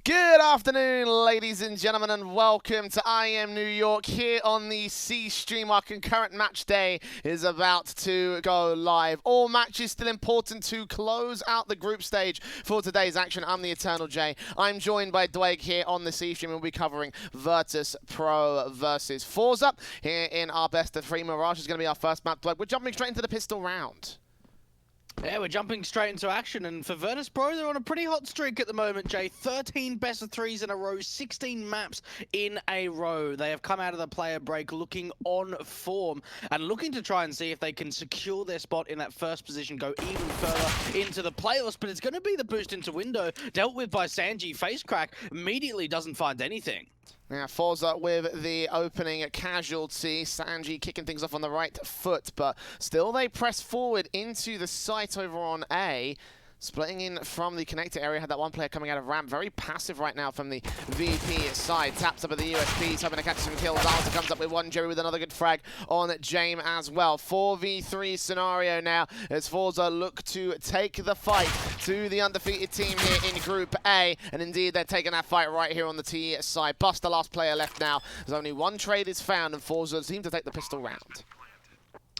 Good afternoon, ladies and gentlemen, and welcome to IEM New York here on the C stream. Our concurrent match day is about to go live. All matches still important to close out the group stage for today's action. I'm the Eternal J. I'm joined by Dwayne here on the C stream, and we'll be covering Virtus.pro versus forZe here in our best of three. Mirage is going to be our first map. Dwayne, we're jumping straight into the pistol round. Yeah, we're jumping straight into action, and for Virtus.pro, they're on a pretty hot streak at the moment, Jay. 13 best of threes in a row, 16 maps in a row. They have come out of the player break looking on form and looking to try and see if they can secure their spot in that first position, go even further into the playoffs, but it's going to be the boost into window, dealt with by Sanji. Face crack, immediately doesn't find anything. Now, forZe with the opening casualty. Sanji kicking things off on the right foot, but still they press forward into the site over on A. Splitting in from the connector area, had that one player coming out of ramp. Very passive right now from the VP side. Taps up at the USPs, hoping to catch some kills. Alta comes up with one, Jerry with another good frag on Jame as well. 4v3 scenario now as forZe look to take the fight to the undefeated team here in Group A. And indeed, they're taking that fight right here on the T side. Bust the last player left now. There's only one trade is found, and forZe seem to take the pistol round.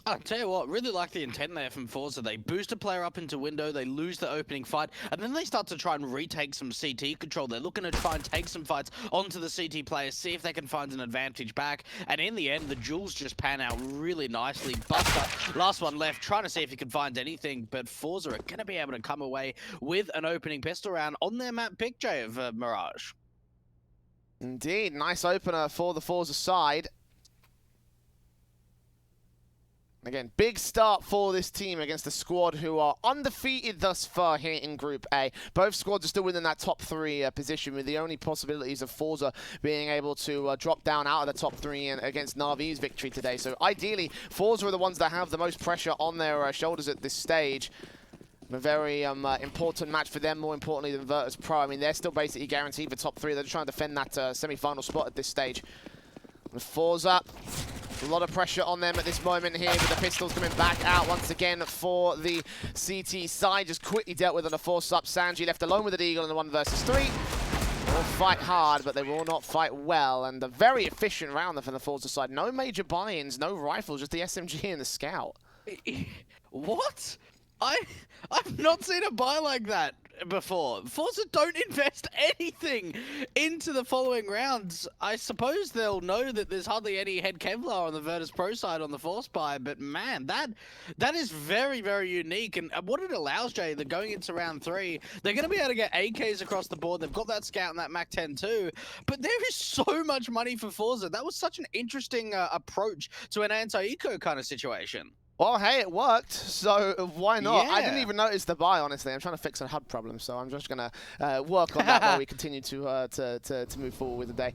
I'll tell you what, really like the intent there from forZe. They boost a player up into window, they lose the opening fight, and then they start to try and retake some CT control. They're looking to try and take some fights onto the CT players, see if they can find an advantage back, and in the end, the duels just pan out really nicely. Buster, last one left, trying to see if he can find anything, but forZe are going to be able to come away with an opening pistol round on their map pick, Jay, of Mirage. Indeed, nice opener for the forZe side. Again, big start for this team against the squad who are undefeated thus far here in Group A. Both squads are still within that top three position, with the only possibilities of forZe being able to drop down out of the top three against Na'Vi's victory today. So ideally, forZe are the ones that have the most pressure on their shoulders at this stage. A very important match for them, more importantly than Virtus.pro. I mean, they're still basically guaranteed for top three. They're trying to defend that semi-final spot at this stage. With forZe, a lot of pressure on them at this moment here, with the pistols coming back out once again for the CT side. Just quickly dealt with on a force-up. Sanji left alone with an Eagle in the 1 versus 3. Will fight hard, but they will not fight well. And a very efficient round from the forZe side. No major buy-ins, no rifles, just the SMG and the Scout. What? I've not seen a buy like that before. forZe don't invest anything into the following rounds. I suppose they'll know that there's hardly any head Kevlar on the Virtus.pro side on the force buy, but man, that is very, very unique. And what it allows, Jay, that going into round 3, they're going to be able to get AKs across the board. They've got that Scout and that MAC-10 too, but there is so much money for forZe. That was such an interesting approach to an anti-eco kind of situation. Well, hey, it worked, so why not? Yeah. I didn't even notice the buy, honestly. I'm trying to fix a HUD problem, so I'm just going to work on that while we continue to move forward with the day.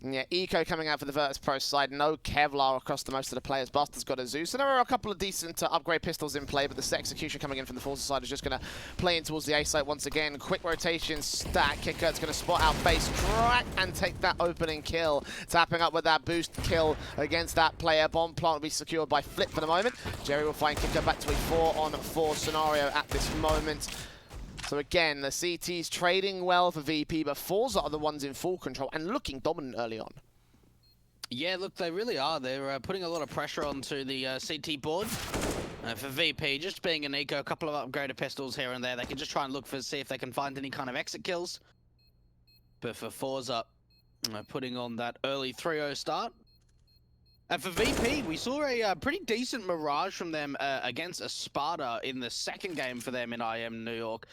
And yeah, Eco coming out for the Virtus.pro side. No Kevlar across the most of the players. Buster's got a Zeus. And there are a couple of decent upgrade pistols in play, but the execution coming in from the forZe side is just going to play in towards the A site once again. Quick rotation, stack. Kicker, it's going to spot out base, crack, and take that opening kill. Tapping up with that boost kill against that player. Bomb plant will be secured by Flip for the moment. Jerry will find Kicker back to a 4-on-4 scenario at this moment. So again, the CT's trading well for VP, but forZe are the ones in full control and looking dominant early on. Yeah, look, they really are. They're putting a lot of pressure onto the CT board. For VP, just being an eco, a couple of upgraded pistols here and there, they can just try and look for, see if they can find any kind of exit kills. But for forZe, putting on that early 3-0 start. And for VP, we saw a pretty decent Mirage from them against a Sparta in the second game for them in IEM New York,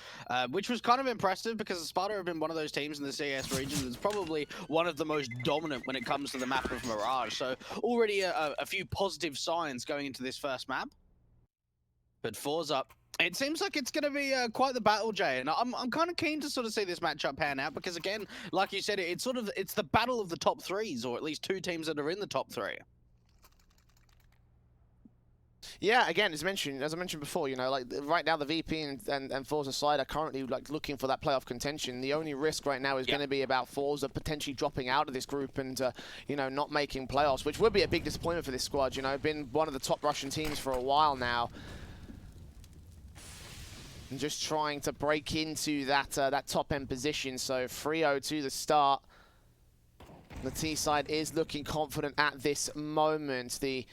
which was kind of impressive because Sparta have been one of those teams in the CIS region that's probably one of the most dominant when it comes to the map of Mirage. So already a few positive signs going into this first map. But forZe, it seems like it's going to be quite the battle, Jay, and I'm kind of keen to sort of see this matchup pan out because, again, like you said, it's the battle of the top threes, or at least two teams that are in the top 3. Yeah, again, as I mentioned before, you know, like right now the VP and forZe side are currently like looking for that playoff contention. The only risk right now is going to be about forZe potentially dropping out of this group and you know, not making playoffs, which would be a big disappointment for this squad. You know, been one of the top Russian teams for a while now. And just trying to break into that that top end position. So 3-0 to the start. The T side is looking confident at this moment. The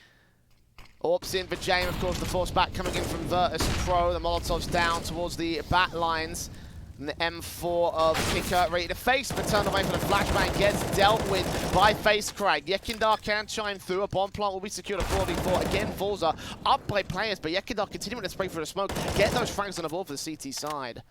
AWP's in for James, of course, the force back coming in from Virtus.pro. The Molotov's down towards the back lines. And the M4 of Kicker ready to face, but turned away from the flashbang, gets dealt with by FaceCrag. Yekindar can chime through. A bomb plant will be secured at 4v4. Again, forZe up by players, but Yekindar continuing to spray through the smoke. Get those frags on the board for the CT side.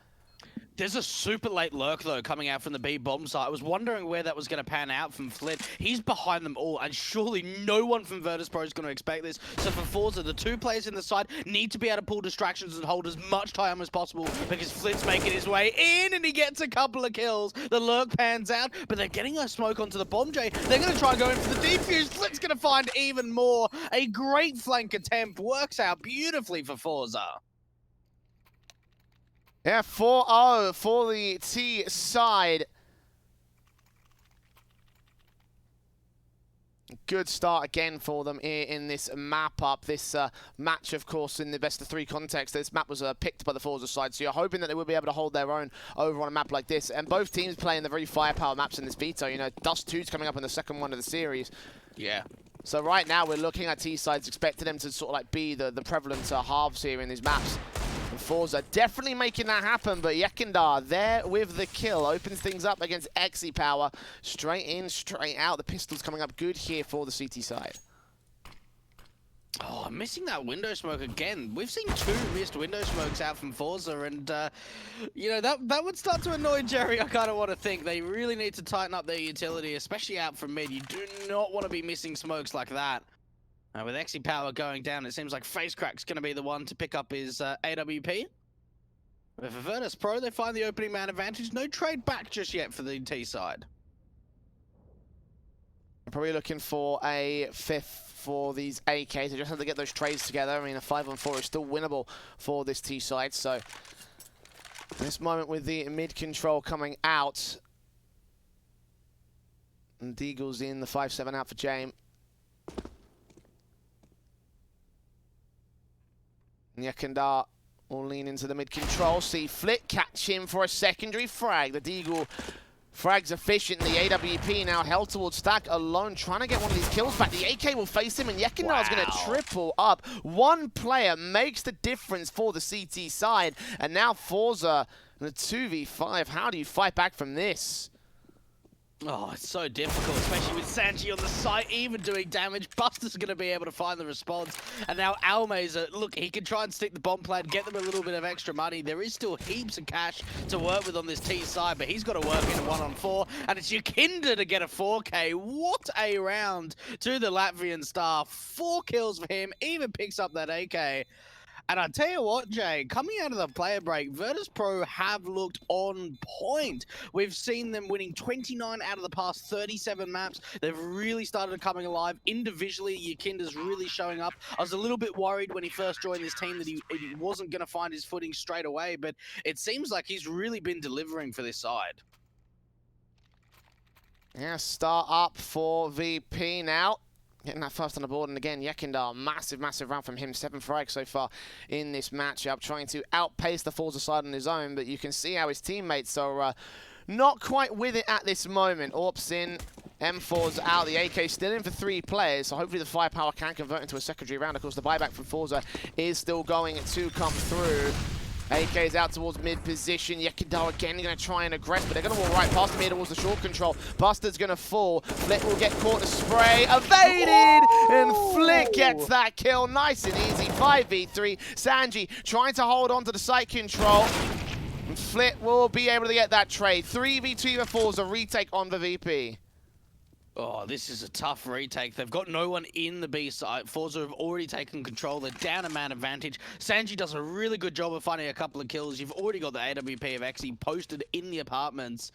There's a super late lurk, though, coming out from the B bomb site. I was wondering where that was going to pan out from Flit. He's behind them all, and surely no one from Virtus.pro is going to expect this. So for forZe, the two players in the side need to be able to pull distractions and hold as much time as possible, because Flit's making his way in, and he gets a couple of kills. The lurk pans out, but they're getting a smoke onto the bomb, Jay. They're going to try and go in for the defuse. Flit's going to find even more. A great flank attempt. Works out beautifully for forZe. Yeah, 4-0 for the T side. Good start again for them in this map up. This match, of course, in the best of 3 context. This map was picked by the forZe side, so you're hoping that they will be able to hold their own over on a map like this. And both teams playing the very firepower maps in this veto. You know, Dust 2's coming up in the second one of the series. Yeah. So right now we're looking at T sides, expecting them to sort of like be the prevalent halves here in these maps. And forZe definitely making that happen, but Yekindar there with the kill. Opens things up against Power. Straight in, straight out. The pistol's coming up good here for the CT side. Oh, I'm missing that window smoke again. We've seen 2 missed window smokes out from forZe, and, you know, that would start to annoy Jerry, I kind of want to think. They really need to tighten up their utility, especially out from mid. You do not want to be missing smokes like that. With Power going down, it seems like FaceCrag's going to be the one to pick up his AWP. But for Virtus.pro, they find the opening man advantage. No trade back just yet for the T side. I'm probably looking for a 5th for these AKs. They just have to get those trades together. I mean, a 5-on-4 is still winnable for this T side. So this moment with the mid control coming out. And Deagle's in, the 5-7 out for James. Yekindar will lean into the mid control. See Flit catch him for a secondary frag. The Deagle frags efficiently. AWP now held towards Stack alone, trying to get one of these kills back. The AK will face him, and Yekindar's going to triple up. One player makes the difference for the CT side, and now forZe in a 2v5. How do you fight back from this? Oh, it's so difficult, especially with Sanji on the site, even doing damage. Buster's going to be able to find the response. And now Almeza, look, he can try and stick the bomb plant, get them a little bit of extra money. There is still heaps of cash to work with on this T side, but he's got to work in a 1-on-4. And it's Yakinda to get a 4K. What a round to the Latvian star. 4 kills for him, even picks up that AK. And I tell you what, Jay, coming out of the player break, Virtus.pro have looked on point. We've seen them winning 29 out of the past 37 maps. They've really started coming alive. Individually, Yakinda's really showing up. I was a little bit worried when he first joined this team that he wasn't going to find his footing straight away, but it seems like he's really been delivering for this side. Yeah, start up for VP now. Getting that first on the board, and again, Yekindar, massive round from him. 7 frags so far in this matchup, trying to outpace the forZe side on his own, but you can see how his teammates are not quite with it at this moment. AWP's in, M4's out, the AK still in for 3 players, so hopefully the firepower can convert into a secondary round. Of course, the buyback from forZe is still going to come through. AK's out towards mid position. Yekindar again going to try and aggress, but they're going to walk right past me towards the short control. Buster's going to fall. Flit will get caught to spray. Evaded! And Flit gets that kill. Nice and easy. 5v3. Sanji trying to hold on to the site control. And Flit will be able to get that trade. 3v2 before a retake on the VP. Oh, this is a tough retake. They've got no one in the B site. forZe have already taken control. They're down a man advantage. Sanji does a really good job of finding a couple of kills. You've already got the AWP of Xe posted in the apartments.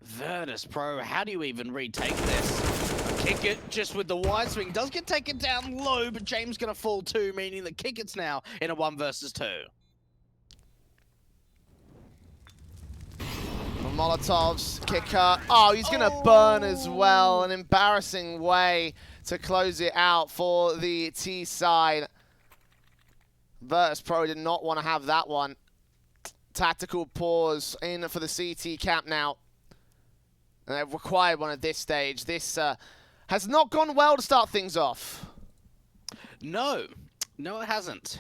Virtus.pro, how do you even retake this? Kick it just with the wide swing. Does get taken down low, but James going to fall too, meaning that Kick It's now in a 1 versus 2. Molotov's kicker. Oh, he's going to burn as well. An embarrassing way to close it out for the T side. Virtus.pro did not want to have that one. tactical pause in for the CT camp now. And they've required one at this stage. This has not gone well to start things off. No, it hasn't.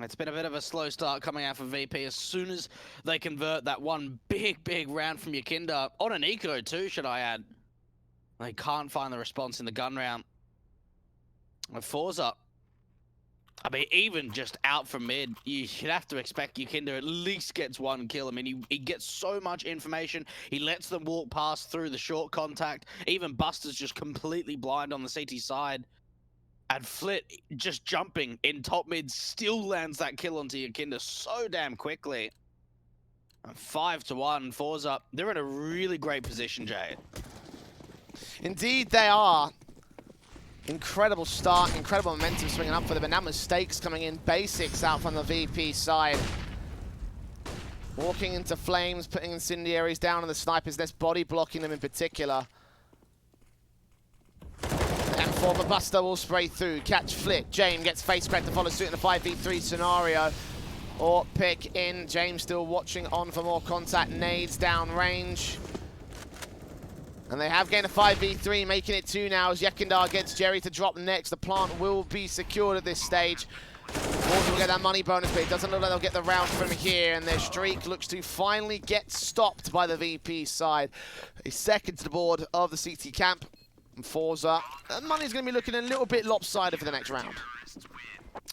It's been a bit of a slow start coming out for VP as soon as they convert that one big round from Yakinda. On an eco too, should I add. They can't find the response in the gun round. forZe, I mean, even just out from mid, you should have to expect Yakinda at least gets one kill. I mean, he gets so much information. He lets them walk past through the short contact. Even Buster's just completely blind on the CT side. And Flit, just jumping in top mid, still lands that kill onto Yakinda so damn quickly. And 5-1, forZe, they're in a really great position, Jay. Indeed, they are. Incredible start, incredible momentum swinging up for them, but now mistakes coming in. Basics out from the VP side. Walking into flames, putting incendiaries down on the sniper's nest, body blocking them in particular. And for the Buster will spray through, catch Flit. James gets face cracked to follow suit in a 5v3 scenario. Or pick in, James still watching on for more contact, nades down range. And they have gained a 5v3, making it 2 now as Yakinda gets Jerry to drop next. The plant will be secured at this stage. forZe will get that money bonus, but it doesn't look like they'll get the round from here, and their streak looks to finally get stopped by the VP side. A second to the board of the CT camp. And forZe, money's going to be looking a little bit lopsided for the next round.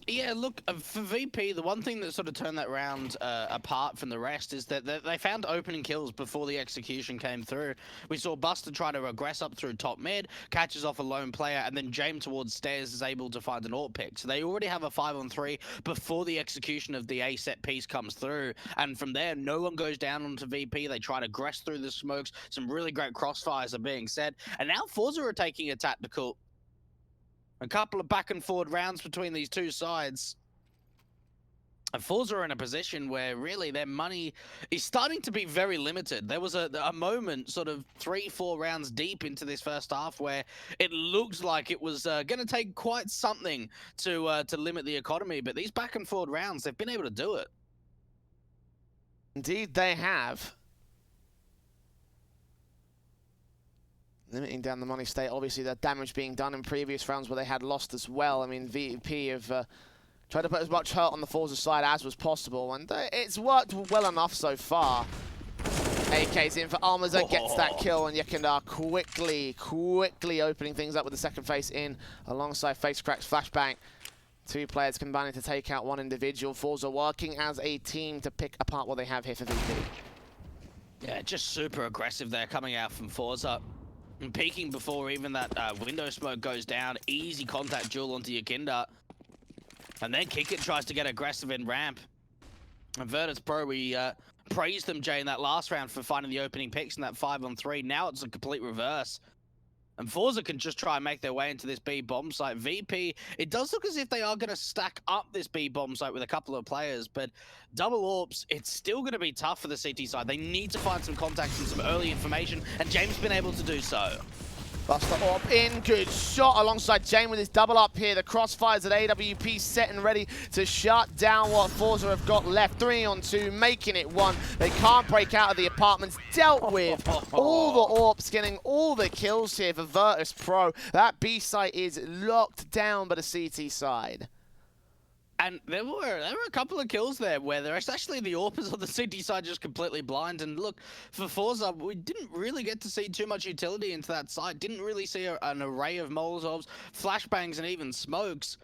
Yeah, look, for VP, the one thing that sort of turned that round apart from the rest is that they found opening kills before the execution came through. We saw Buster try to regress up through top mid, catches off a lone player, and then James towards stairs is able to find an AWP pick. So they already have a 5-on-3 before the execution of the A set piece comes through. And from there, no one goes down onto VP. They try to gress through the smokes. Some really great crossfires are being set. And now forZe are taking a tactical. A couple of back and forward rounds between these two sides. And forZe are in a position where really their money is starting to be very limited. There was a moment sort of 3-4 rounds deep into this first half where it looked like it was going to take quite something to limit the economy. But these back and forward rounds, they've been able to do it. Indeed, they have. Limiting down the money state. Obviously, the damage being done in previous rounds where they had lost as well. I mean, VP have tried to put as much hurt on the forZe side as was possible, and it's worked well enough so far. AK's in for Almaza, gets that kill, and Yakinda quickly opening things up with the second face in, alongside face cracks, flashbang. Two players combining to take out one individual. forZe working as a team to pick apart what they have here for VP. Yeah, just super aggressive there coming out from forZe. And peeking before even that window smoke goes down. Easy contact duel onto Yakinda. And then Kickit tries to get aggressive in ramp. And Virtus.pro, we praised them, Jay, in that last round for finding the opening picks in that 5-on-3. Now it's a complete reverse. And forZe can just try and make their way into this B bomb site. VP, it does look as if they are going to stack up this B bomb site with a couple of players, but double AWPs, it's still going to be tough for the CT side. They need to find some contacts and some early information, and James been able to do so. Buster AWP in, good shot alongside Jane with his double up here. The crossfires at AWP set and ready to shut down what forZe have got left. 3-on-2, making it 1. They can't break out of the apartments. Dealt with all the AWPs, getting all the kills here for Virtus.pro. That B site is locked down by the CT side. And there were a couple of kills there where there's actually the AWPers on the CT side just completely blind. And look, for forZe, we didn't really get to see too much utility into that site. Didn't really see an array of Molotovs, flashbangs, and even smokes.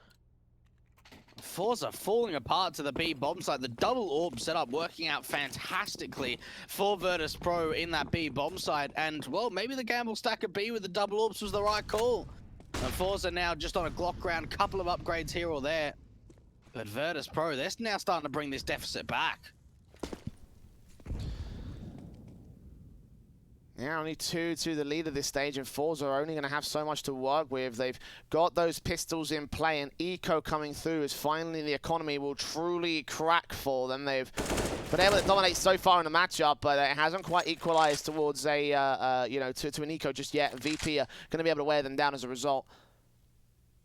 forZe falling apart to the B bomb site. The double AWP setup working out fantastically for Virtus.pro in that B bomb site. And, well, maybe the gamble stack of B with the double AWPs was the right call. And forZe now just on a Glock round, couple of upgrades here or there. But Virtus.pro, they're now starting to bring this deficit back. Yeah, only 2 to the lead at this stage, and forZe are only going to have so much to work with. They've got those pistols in play, and eco coming through as finally the economy will truly crack for them. They've been able to dominate so far in the matchup, but it hasn't quite equalized towards a, you know, to an eco just yet. VP are going to be able to wear them down as a result.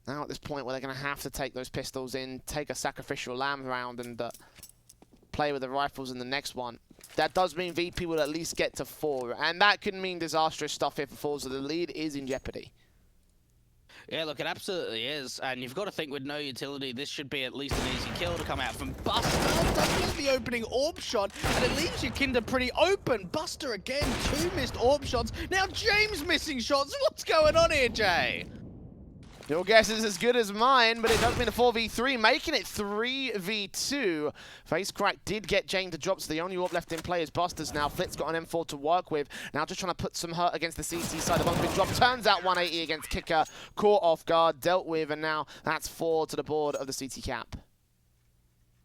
Now at this point where they're going to have to take those pistols in, take a sacrificial lamb round, and play with the rifles in the next one. That does mean VP will at least get to 4, and that could mean disastrous stuff here for forZe. The lead is in jeopardy. Yeah, look, it absolutely is. And you've got to think with no utility, this should be at least an easy kill to come out from Buster. Doesn't get the opening AWP shot, and it leaves your Kinder pretty open. Buster again, 2 missed AWP shots. Now James missing shots. What's going on here, Jay? Your guess is as good as mine, but it does mean a 4v3, making it 3v2. FaceCrack did get Jane to drop, so the only AWP left in play is Buster's now. Flit's got an M4 to work with. Now just trying to put some hurt against the CT side. The one's been dropped. Turns out 180 against Kicker. Caught off guard, dealt with, and now that's 4 to the board of the CT cap.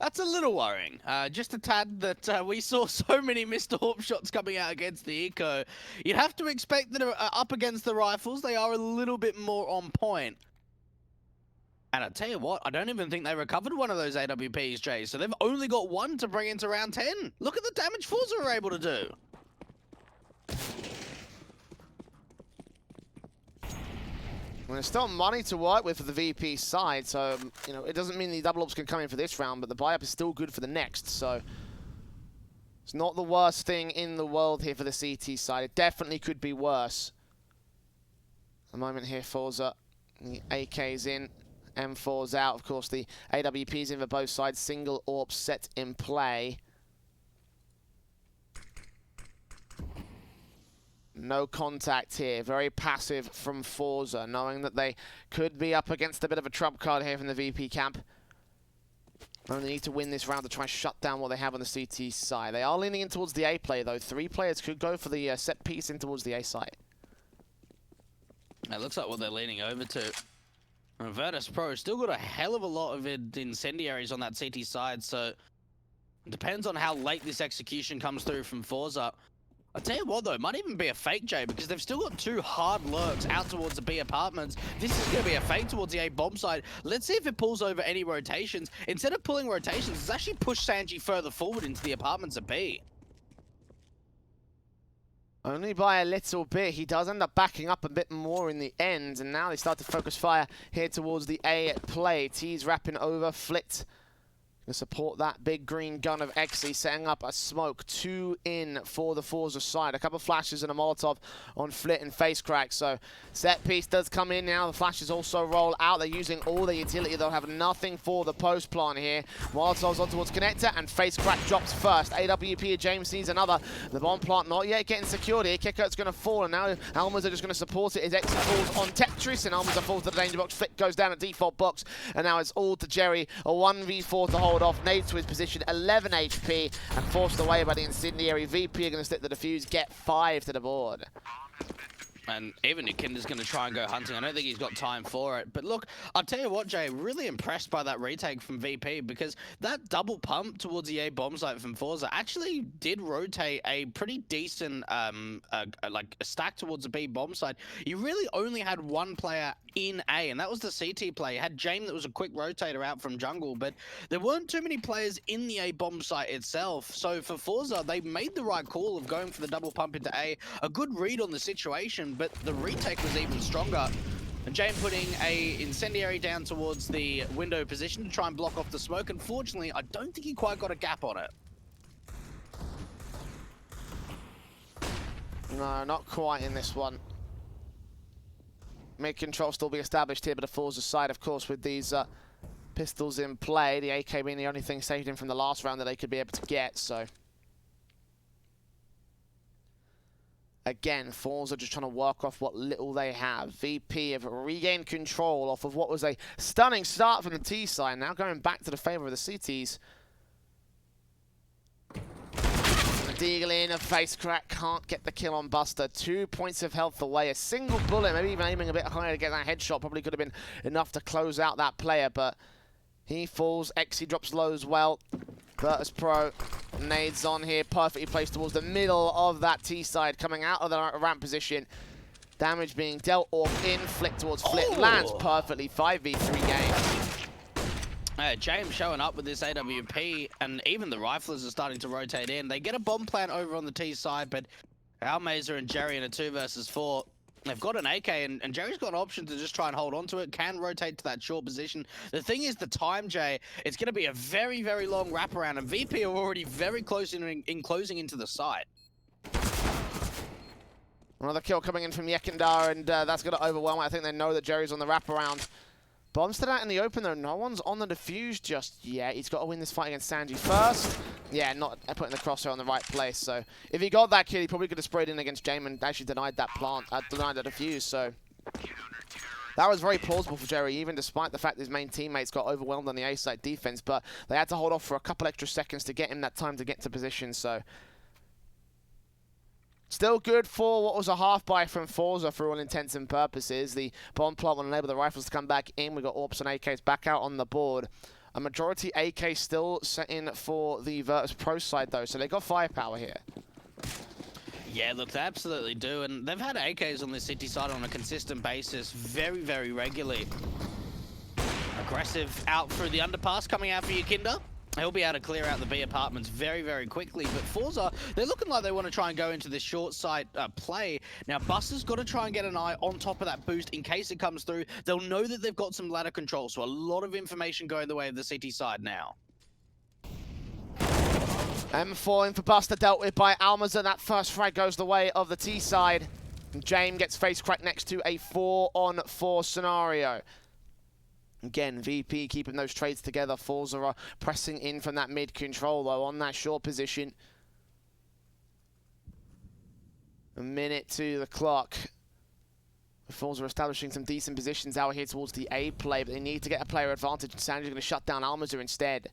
That's a little worrying. Just a tad that we saw so many missed AWP shots coming out against the Eco. You'd have to expect that up against the rifles, they are a little bit more on point. And I tell you what, I don't even think they recovered one of those AWPs, Jay. So they've only got 1 to bring into round 10. Look at the damage forZe were able to do. Well, there's still money to work with for the VP side, so, you know, it doesn't mean the double ops can come in for this round, but the buy-up is still good for the next, so it's not the worst thing in the world here for the CT side. It definitely could be worse. A moment here, forZe, the AK's in, M4's out, of course, the AWP's in for both sides, single AWP set in play. No contact here, very passive from forZe, knowing that they could be up against a bit of a trump card here from the VP camp. Only need to win this round to try and shut down what they have on the CT side. They are leaning in towards the A play, though. 3 players could go for the set piece in towards the A side. It looks like what they're leaning over to. Virtus.pro still got a hell of a lot of incendiaries on that CT side, so it depends on how late this execution comes through from forZe. I'll tell you what though, it might even be a fake, Jay, because they've still got 2 hard lurks out towards the B apartments. This is going to be a fake towards the A bomb side. Let's see if it pulls over any rotations. Instead of pulling rotations, it's actually pushed Sanji further forward into the apartments at B. Only by a little bit. He does end up backing up a bit more in the end, and now they start to focus fire here towards the A play. T's wrapping over, Flit to support that big green gun of Exy, setting up a smoke. 2 in for the forZe side. A couple of flashes and a Molotov on Flit and FaceCrack. So set piece does come in now. The flashes also roll out. They're using all their utility. They'll have nothing for the post plant here. Molotov's on towards Connector, and FaceCrack drops first. AWP, James sees another. The bomb plant not yet getting secured here. Kicker's going to fall, and now Almas are just going to support it as Exy falls on Tetris, and Almas falls to the danger box. Flit goes down at default box, and now it's all to Jerry. A 1v4 to hold off. Nades to his position, 11 HP, and forced away by the incendiary. VP are going to stick the defuse, get 5 to the board. And even Kinder's going to try and go hunting. I don't think he's got time for it. But look, I'll tell you what, Jay, really impressed by that retake from VP, because that double pump towards the A bomb site from forZe actually did rotate a pretty decent like a stack towards the B bomb site. You really only had 1 player in A, and that was the CT play. You had James that was a quick rotator out from jungle, but there weren't too many players in the A bomb site itself. So for forZe, they made the right call of going for the double pump into A. A good read on the situation, but the retake was even stronger. And James putting a incendiary down towards the window position to try and block off the smoke. Unfortunately, I don't think he quite got a gap on it. No, not quite in this one. Mid control still be established here, but the forZe side, of course, with these pistols in play. The AK being the only thing saved him from the last round that they could be able to get, so. Again, forZe are just trying to work off what little they have. VP have regained control off of what was a stunning start from the T side. Now going back to the favor of the CTs. Deagle in, a FaceCrack, can't get the kill on Buster. 2 points of health away, a single bullet, maybe even aiming a bit higher to get that headshot. Probably could have been enough to close out that player, but he falls. Exy drops low as well. Virtus.pro nades on here, perfectly placed towards the middle of that T side, coming out of the ramp position. Damage being dealt off in, flick towards Flit, lands perfectly, 5v3 game. James showing up with this AWP, and even the riflers are starting to rotate in. They get a bomb plant over on the T side, but Almazer and Jerry in a 2 versus 4. They've got an AK, and Jerry's got an option to just try and hold on to it, can rotate to that short position. The thing is, the time, Jay, it's going to be a very, very long wraparound, and VP are already very close in closing into the site. Another kill coming in from Yekindar, and that's going to overwhelm it. I think they know that Jerry's on the wraparound. Bombs to that in the open, though. No one's on the defuse just yet. He's got to win this fight against Sanji first. Yeah, not putting the crosshair on the right place. So if he got that kill, he probably could have sprayed in against Jame and actually denied that denied that defuse. So that was very plausible for Jerry, even despite the fact his main teammates got overwhelmed on the A side defense. But they had to hold off for a couple extra seconds to get him that time to get to position. So still good for what was a half buy from forZe for all intents and purposes. The bomb plant will enable the rifles to come back in. We've got AWPs and AKs back out on the board. A majority AK still set in for the Virtus.pro side, though, so they got firepower here. Yeah, look, they absolutely do, and they've had AKs on this city side on a consistent basis very, very regularly. Aggressive out through the underpass, coming out for you, Kinder. He'll be able to clear out the B apartments very, very quickly. But forZe, they're looking like they want to try and go into this short side play. Now, Buster's got to try and get an eye on top of that boost in case it comes through. They'll know that they've got some ladder control, so a lot of information going the way of the CT side now. M4 in for Buster, dealt with by Almaza. That first frag goes the way of the T side. And Jame gets face cracked next to a 4-on-4 scenario. Again, VP keeping those trades together. forZe are pressing in from that mid control, though, on that short position. A minute to the clock. forZe are establishing some decent positions out here towards the A play, but they need to get a player advantage, and Sanji's going to shut down Almaza instead.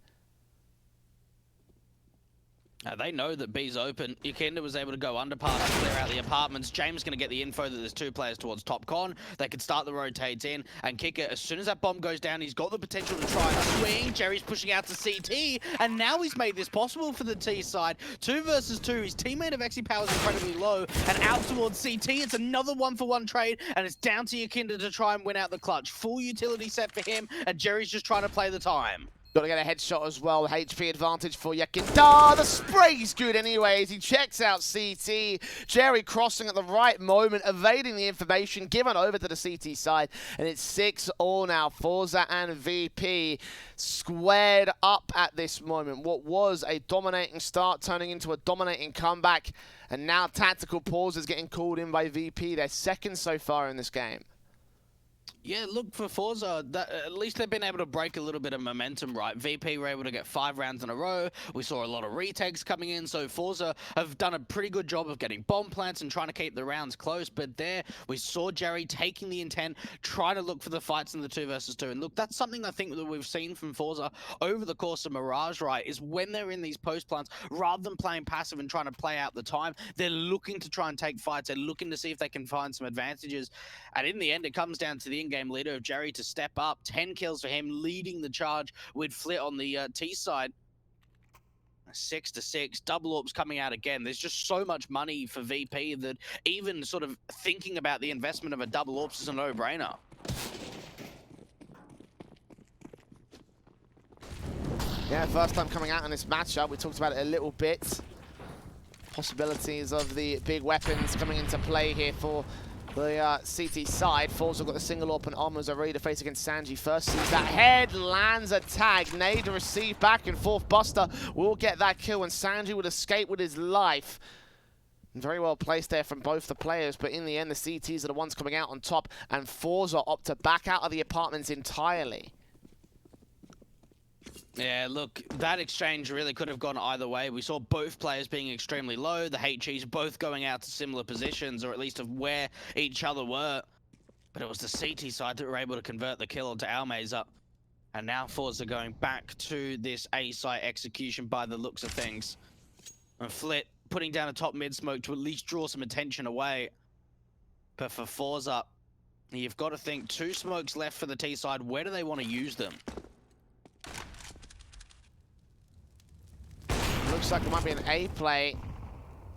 They know that B's open. Yekindar was able to go underpass to clear out the apartments. James going to get the info that there's two players towards top con. They can start the rotates in and kick it. As soon as that bomb goes down, he's got the potential to try and swing. Jerry's pushing out to CT, and now he's made this possible for the T side. 2 versus 2. His teammate of Exy Power is incredibly low, and out towards CT. It's another 1-for-1 trade, and it's down to Yekindar to try and win out the clutch. Full utility set for him, and Jerry's just trying to play the time. Got to get a headshot as well. HP advantage for Yekindar. The spray's good anyways. He checks out CT. Jerry crossing at the right moment, evading the information, given over to the CT side. And it's 6-all now. forZe and VP squared up at this moment. What was a dominating start turning into a dominating comeback. And now tactical pauses getting called in by VP. They're second so far in this game. Yeah, look, for forZe, at least they've been able to break a little bit of momentum, right? VP were able to get 5 rounds in a row. We saw a lot of retakes coming in, so forZe have done a pretty good job of getting bomb plants and trying to keep the rounds close. But there, we saw Jerry taking the intent, trying to look for the fights in the 2 versus 2. And look, that's something I think that we've seen from forZe over the course of Mirage, right? Is when they're in these post plants, rather than playing passive and trying to play out the time, they're looking to try and take fights. They're looking to see if they can find some advantages. And in the end, it comes down to the in-game leader of Jerry to step up. 10 kills for him, leading the charge with Flit on the T side. 6-6, double AWPs coming out again. There's just so much money for VP that even sort of thinking about the investment of a double AWPs is a no-brainer. Yeah, first time coming out in this matchup. We talked about it a little bit. Possibilities of the big weapons coming into play here for the CT side. forZe got the single AWP and Almas are ready to face against Sanji. First sees that head, lands a tag. Nade to receive back and forth. Buster will get that kill and Sanji would escape with his life. Very well placed there from both the players, but in the end the CTs are the ones coming out on top and forZe opt to back out of the apartments entirely. Yeah, look, that exchange really could have gone either way. We saw both players being extremely low, the HEs both going out to similar positions, or at least of where each other were. But it was the CT side that were able to convert the kill onto Almaza. And now forZe are going back to this A site execution by the looks of things. And Flit putting down a top mid smoke to at least draw some attention away. But for forZe, you've got to think 2 smokes left for the T side. Where do they want to use them? Looks like it might be an A play.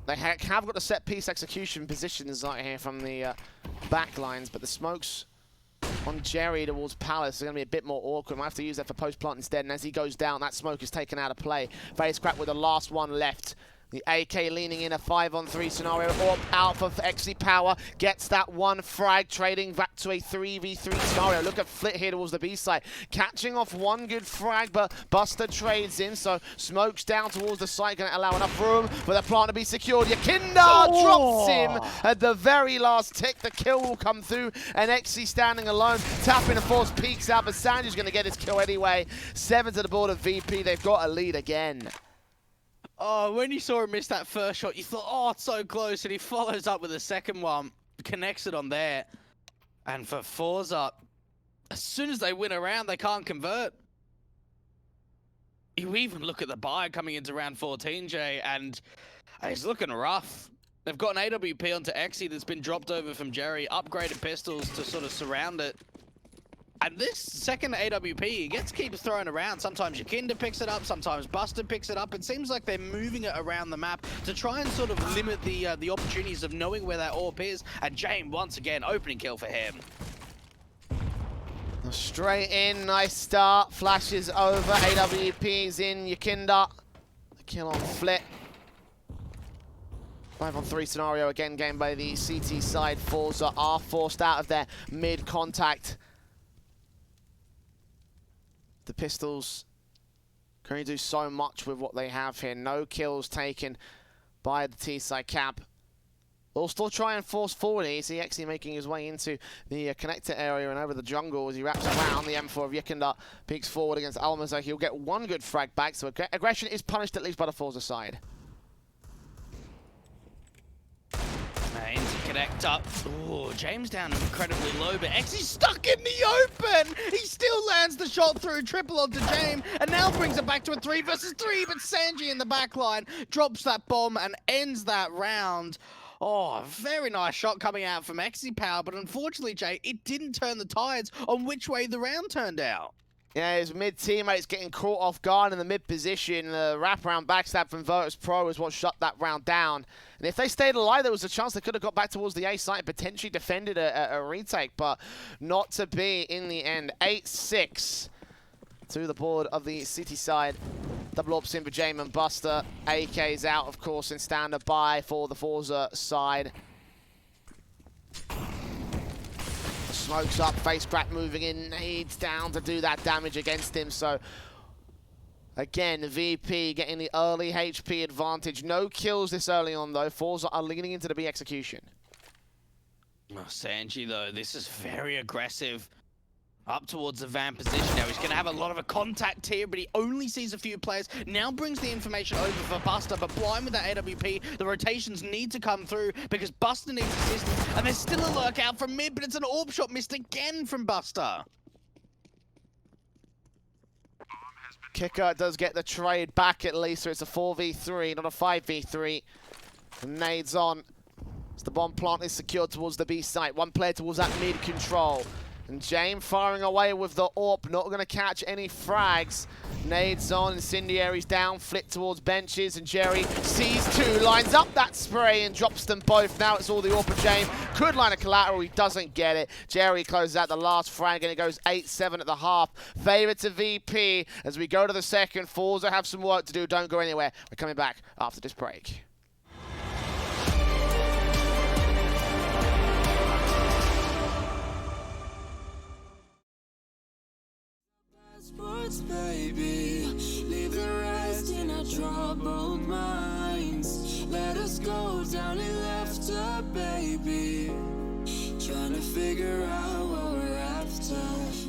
They have got the set piece execution positions right here from the back lines, but the smokes on Jerry towards Palace are going to be a bit more awkward. Might have to use that for post plant instead, and as he goes down, that smoke is taken out of play. Face crack with the last one left. The AK leaning in a 5-on-3 scenario. Orp out for XC Power. Gets that one frag, trading back to a 3v3 scenario. Look at Flit here towards the B side. Catching off one good frag, but Buster trades in. So smokes down towards the site. Going to allow enough room for the plant to be secured. Yakinda drops him at the very last tick. The kill will come through. And XC standing alone. Tapping the force, peeks out. But Sanji's going to get his kill anyway. 7 to the board of VP. They've got a lead again. Oh, when you saw him miss that first shot, you thought, oh, it's so close, and he follows up with a second one, connects it on there. And for forZe, as soon as they win a round, they can't convert. You even look at the buy coming into round 14, Jay, and it's looking rough. They've got an AWP onto XE that's been dropped over from Jerry, upgraded pistols to sort of surround it. And this second AWP gets keeps thrown around. Sometimes Yakinda picks it up, sometimes Buster picks it up. It seems like they're moving it around the map to try and sort of limit the opportunities of knowing where that AWP is. And James, once again, opening kill for him. Straight in, nice start. Flashes over, AWP's in, Yakinda. The kill on Flit. 5-on-3 scenario again, game by the CT side. forZe are forced out of their mid-contact. The pistols can only do so much with what they have here. No kills taken by the T-side cap. They'll still try and force forward. You see XE making his way into the connector area and over the jungle as he wraps around. The M4 of Yakinda peeks forward against Almanzar. He'll get one good frag back, so aggression is punished at least by the forZe side. Interconnect up. Oh, James down incredibly low, but XE's stuck in the open. He still lands the shot through, triple onto James, and now brings it back to a 3 versus 3, but Sanji in the back line drops that bomb and ends that round. Oh, very nice shot coming out from XE Power, but unfortunately, Jay, it didn't turn the tides on which way the round turned out. Yeah, his mid-teammates getting caught off guard in the mid-position. The wraparound backstab from Virtus.pro is what shut that round down. And if they stayed alive, there was a chance they could have got back towards the A site and potentially defended a retake, but not to be in the end. 8-6 to the board of the City side. Double AWPs in for James and Buster. AK's out, of course, in standard by for the forZe side. Smokes up, face crack moving in, nades down to do that damage against him. So again, VP getting the early HP advantage. No kills this early on though. forZe are leaning into the B execution. Oh, Sanji though, this is very aggressive. Up towards the van position now. He's going to have a lot of a contact here, but he only sees a few players. Now brings the information over for Buster, but blind with that AWP, the rotations need to come through because Buster needs assistance, and there's still a lurk out from mid, but it's an AWP shot missed again from Buster. Kicker does get the trade back at least, so it's a 4v3, not a 5v3. Nades on. As the bomb plant is secured towards the B site. One player towards that mid control. And James firing away with the AWP, not going to catch any frags. Nades on, Incendiary's down, Flit towards benches, and Jerry sees two, lines up that spray and drops them both. Now it's all the AWP of James. Could line a collateral, he doesn't get it. Jerry closes out the last frag and it goes 8-7 at the half. Favor to VP as we go to the second. forZe have some work to do, don't go anywhere. We're coming back after this break. Sports, baby, leave the rest in our troubled minds. Let us go down in laughter, baby. Trying to figure out what we're after.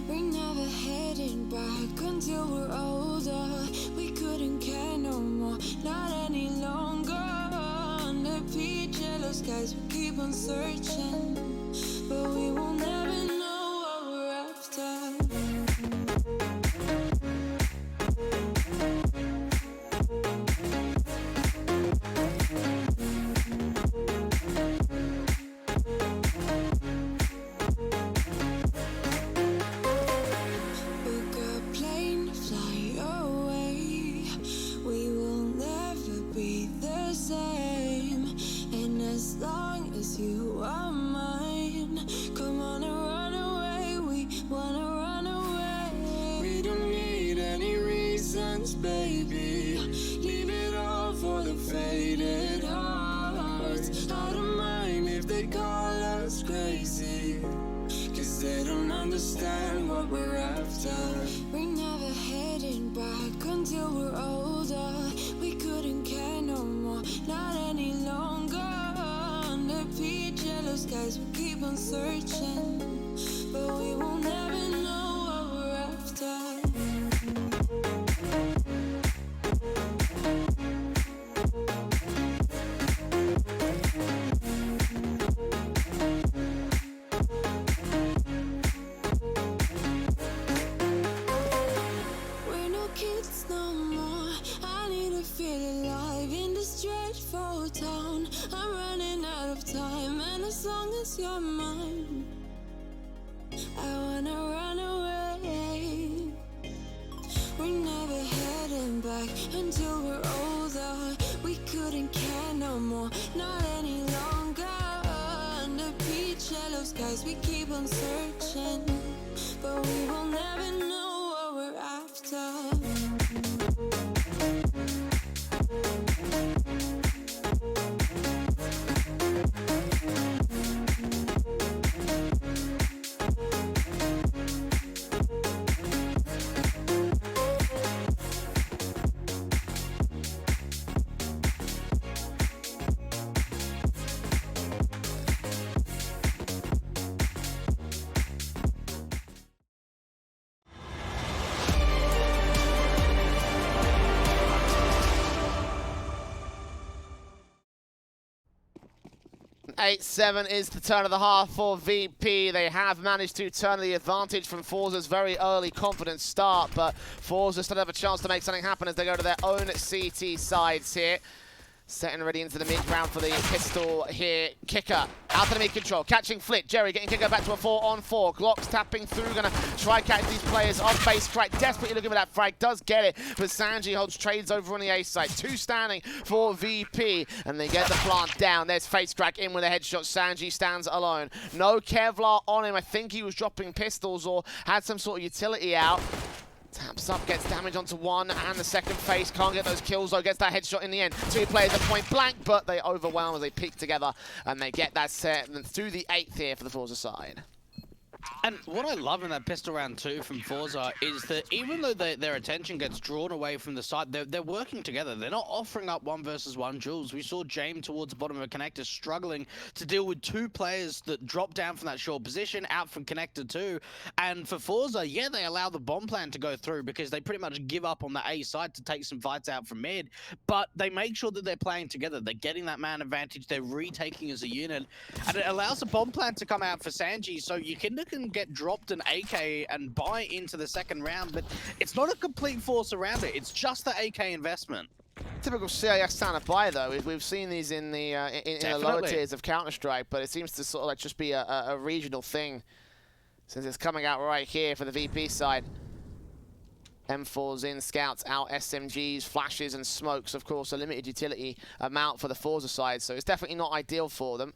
We're never heading back until we're older. We couldn't care no more, not any longer. Under peach yellow skies, we keep on searching, but we will never know what we're after. Baby, leave it all for the faded hearts. I don't mind if they call us crazy, 'cause they don't understand what we're after. We're never heading back until we're older. We couldn't care no more, not any longer. Under peach yellow skies, we keep on searching, but we won't ever know what we're after. We're no kids no more. I need to feel alive in this dreadful town. I'm running out of time, and as long as you're mine, I wanna run away. We're never heading back until we're older. We couldn't care no more, not any longer. Under peach yellow skies, we keep on searching, but we will never know what we're after. Eight-7 is the turn of the half for VP. They have managed to turn the advantage from forZe's very early confident start, but forZe still have a chance to make something happen as they go to their own CT sides here. Setting ready into the mid-round for the pistol here. Kicker out to the mid-control, catching Flit. Jerry getting Kicker back to a 4-on-4. Glocks tapping through, gonna try catch these players off base. Crack desperately looking for that frag, does get it, but Sanji holds trades over on the A side. Two standing for VP, and they get the plant down. There's Face Crack in with a headshot. Sanji stands alone. No Kevlar on him. I think he was dropping pistols or had some sort of utility out. Taps up, gets damage onto one and the second face. Can't get those kills though, gets that headshot in the end. Two players at point blank, but they overwhelm as they peek together and they get that set through the 8th here for the forZe side. And what I love in that pistol round 2 from forZe is that even though their attention gets drawn away from the side, they're working together. They're not offering up 1v1 duels. We saw James towards the bottom of a connector struggling to deal with two players that drop down from that short position, out from connector 2. And for forZe, yeah, they allow the bomb plan to go through because they pretty much give up on the A side to take some fights out from mid. But they make sure that they're playing together. They're getting that man advantage. They're retaking as a unit. And it allows the bomb plan to come out for Sanji, so you can get dropped an AK and buy into the second round, but it's not a complete force around it. It's just the AK investment. Typical CIS standard buy though. We've seen these in the lower tiers of Counter-Strike, but it seems to sort of like just be a regional thing since it's coming out right here for the VP side. M4s in, scouts out, SMGs, flashes and smokes, of course, a limited utility amount for the forZe side, so it's definitely not ideal for them.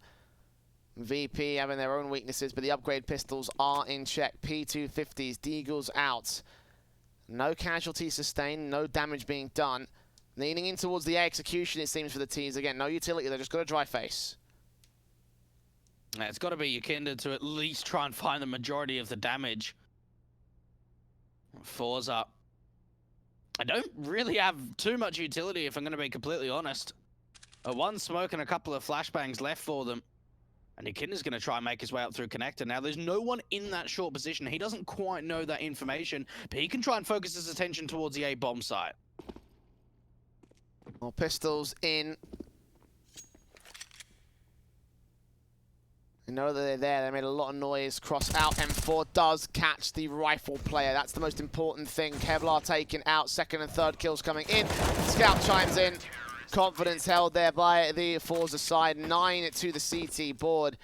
VP having their own weaknesses, but the upgrade pistols are in check. P250s, Deagle's out. No casualties sustained, no damage being done. Leaning in towards the execution, it seems, for the T's. Again, no utility, they've just got a dry face. Yeah, it's got to be Yakinda to at least try and find the majority of the damage. forZe up. I don't really have too much utility, if I'm going to be completely honest. One smoke and a couple of flashbangs left for them. And Yakinda's going to try and make his way up through connector. Now, there's no one in that short position. He doesn't quite know that information, but he can try and focus his attention towards the A-bomb site. More pistols in. You know that they're there. They made a lot of noise. Cross out. M4 does catch the rifle player. That's the most important thing. Kevlar taken out. Second and third kills coming in. Scout chimes in. Confidence held there by the forZe side. 9 to the CT board.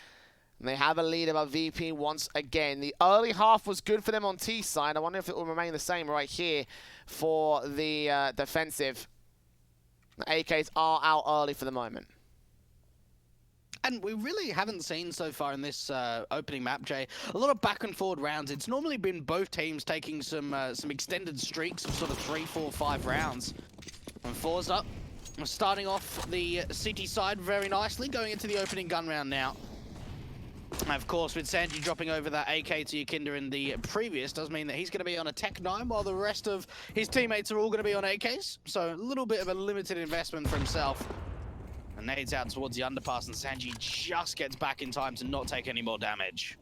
And they have a lead above VP once again. The early half was good for them on T side. I wonder if it will remain the same right here for the defensive. The AKs are out early for the moment. And we really haven't seen so far in this opening map, Jay, a lot of back and forward rounds. It's normally been both teams taking some extended streaks of sort of 3, 4, 5 rounds. And forZe up. starting off the CT side very nicely, going into the opening gun round now. Of course, with Sanji dropping over that AK to Yakinda in the previous, does mean that he's going to be on a Tech 9, while the rest of his teammates are all going to be on AKs. So a little bit of a limited investment for himself. And nades out towards the underpass, and Sanji just gets back in time to not take any more damage.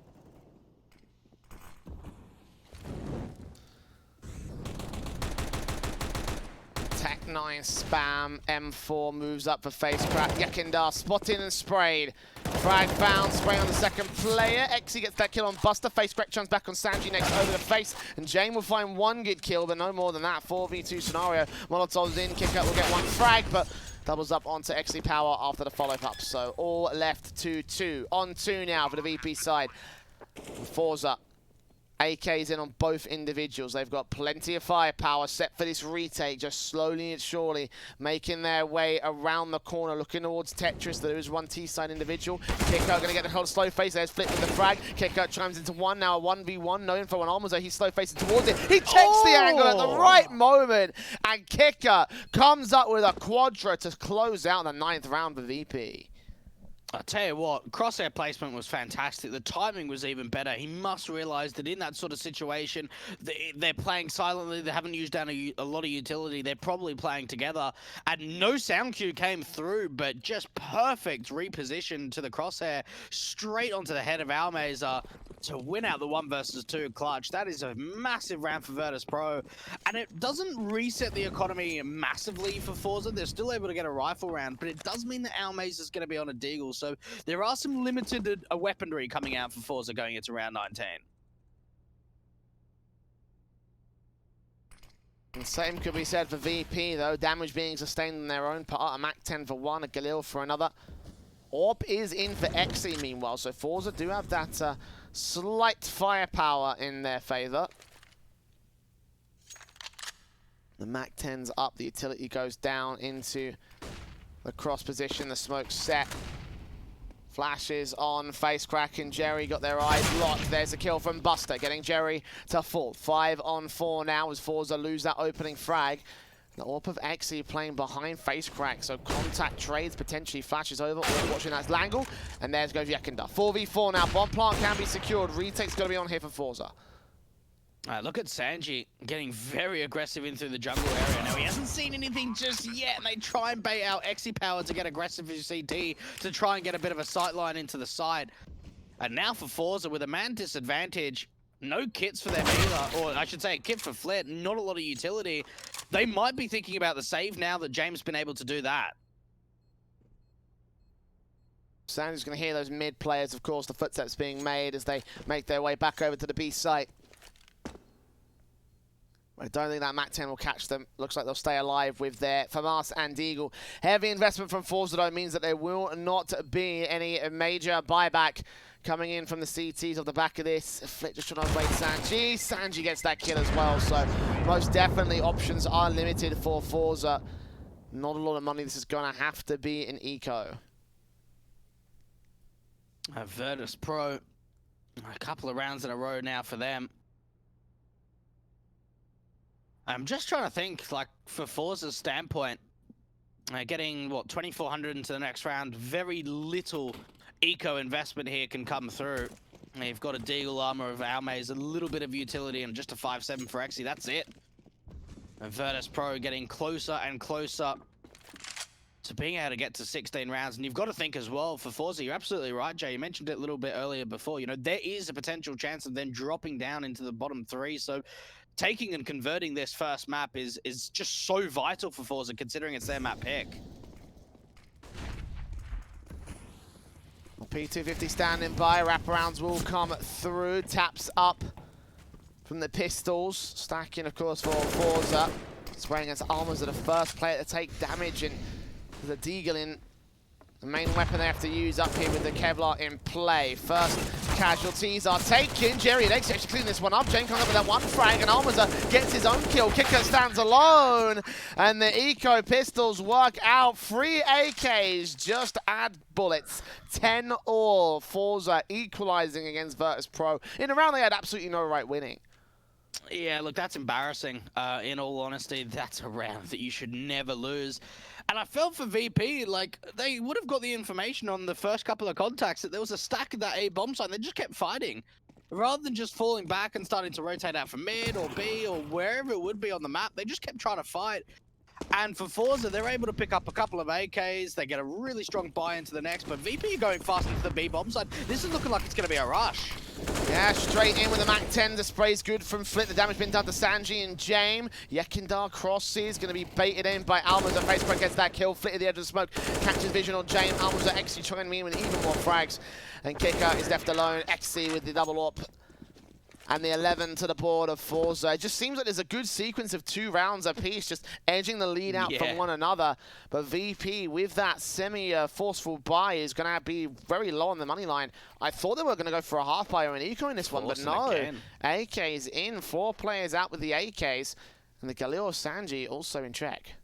Tech 9 spam, M4 moves up for face crack. Yakinda spotted and sprayed. Frag found, spray on the second player. Exy gets that kill on Buster. Face crack chunks back on Sanji next over the face. And Jane will find one good kill, but no more than that. 4v2 scenario. Molotov's in, kick up will get one frag, but doubles up onto Exy Power after the follow-up. So all left 2-2. On 2 now for the VP side. forZe. AK's in on both individuals. They've got plenty of firepower set for this retake, just slowly and surely making their way around the corner, looking towards Tetris. There is one T-side individual. Kicker going to get the whole slow face. There's Flip with the frag. Kicker chimes into one, now a 1v1. No info on Almazo. He's slow facing towards it. He checks the angle at the right moment, and Kicker comes up with a quadra to close out the 9th round for VP. I'll tell you what, crosshair placement was fantastic. The timing was even better. He must realize that in that sort of situation, they're playing silently. They haven't used down a lot of utility. They're probably playing together. And no sound cue came through, but just perfect reposition to the crosshair, straight onto the head of Almaza to win out the 1 versus 2 clutch. That is a massive round for Virtus.pro. And it doesn't reset the economy massively for forZe. They're still able to get a rifle round, but it does mean that Almaza is going to be on a deagle. So there are some limited weaponry coming out for forZe going into round 19. And same could be said for VP though. Damage being sustained on their own part. A Mac 10 for one, a Galil for another. Orb is in for Exy meanwhile, so forZe do have that slight firepower in their favor. The Mac 10's up, the utility goes down into the cross position, the smoke's set. Flashes on face crack, and Jerry got their eyes locked. There's a kill from Buster, getting Jerry to fall. 5 on 4 now as forZe lose that opening frag. The AWP of Exy playing behind face crack, so contact trades, potentially flashes over. All watching that Langle, and there goes Yakinda. 4v4 now, bomb plant can be secured. Retake's going to be on here for forZe. Look at Sanji getting very aggressive in through the jungle area. Now, he hasn't seen anything just yet, and they try and bait out Exy Power to get aggressive with CT to try and get a bit of a sight line into the side. And now for forZe, with a man disadvantage, no kits for them either, or I should say a kit for Flit, not a lot of utility. They might be thinking about the save now that James been able to do that. Sanji's going to hear those mid players, of course, the footsteps being made as they make their way back over to the B site. I don't think that Mac 10 will catch them. Looks like they'll stay alive with their FAMAS and Eagle. Heavy investment from forZe though means that there will not be any major buyback coming in from the CTs off the back of this. Flick just trying to wait Sanji. Sanji gets that kill as well, so most definitely options are limited for forZe. Not a lot of money. This is going to have to be an eco. Virtus.pro, a couple of rounds in a row now for them. I'm just trying to think, like, for forZe's standpoint, getting, what, 2,400 into the next round, very little eco investment here can come through. You've got a Deagle armor of Almaze, a little bit of utility, and just a 5-7 for Exy, that's it. And Virtus.pro getting closer and closer to being able to get to 16 rounds. And you've got to think as well, for forZe, you're absolutely right, Jay. You mentioned it a little bit earlier before. You know, there is a potential chance of them dropping down into the bottom 3, so taking and converting this first map is just so vital for forZe, considering it's their map pick. P250 standing by. Wraparounds will come through. Taps up from the pistols. Stacking, of course, for forZe. Spraying against Almas are the first player to take damage, and the Deagle in the main weapon they have to use up here with the Kevlar in play. First casualties are taken. Jerry and Exy actually clean this one up. Jane comes up with that one frag, and Almaza gets his own kill. Kicker stands alone, and the eco pistols work out. 3 AKs, just add bullets. 10 all. forZe equalizing against Virtus.pro in a round they had absolutely no right winning. Yeah, look, that's embarrassing. In all honesty, that's a round that you should never lose. And I felt for VP, like, they would have got the information on the first couple of contacts that there was a stack of that A bomb site, and they just kept fighting. Rather than just falling back and starting to rotate out from mid or B or wherever it would be on the map, they just kept trying to fight. And for forZe, they're able to pick up a couple of AKs. They get a really strong buy into the next, but VP are going fast into the B bomb side. This is looking like it's going to be a rush. Yeah, straight in with the MAC-10. The spray's good from Flit. The damage been done to Sanji and James. Yekindar crosses, going to be baited in by Almaza. FaceCrack gets that kill. Flit at the edge of the smoke, catches vision on James. Almaza, Exy trying me in with even more frags. And Kicker is left alone. Exy with the double up. And the 11 to the board of forZe. It just seems like there's a good sequence of 2 rounds apiece, just edging the lead out from one another. But VP, with that semi-forceful buy, is going to be very low on the money line. I thought they were going to go for a half buy or an eco in this one, but no. AK's in, 4 players out with the AKs. And the Galil Sanji also in check.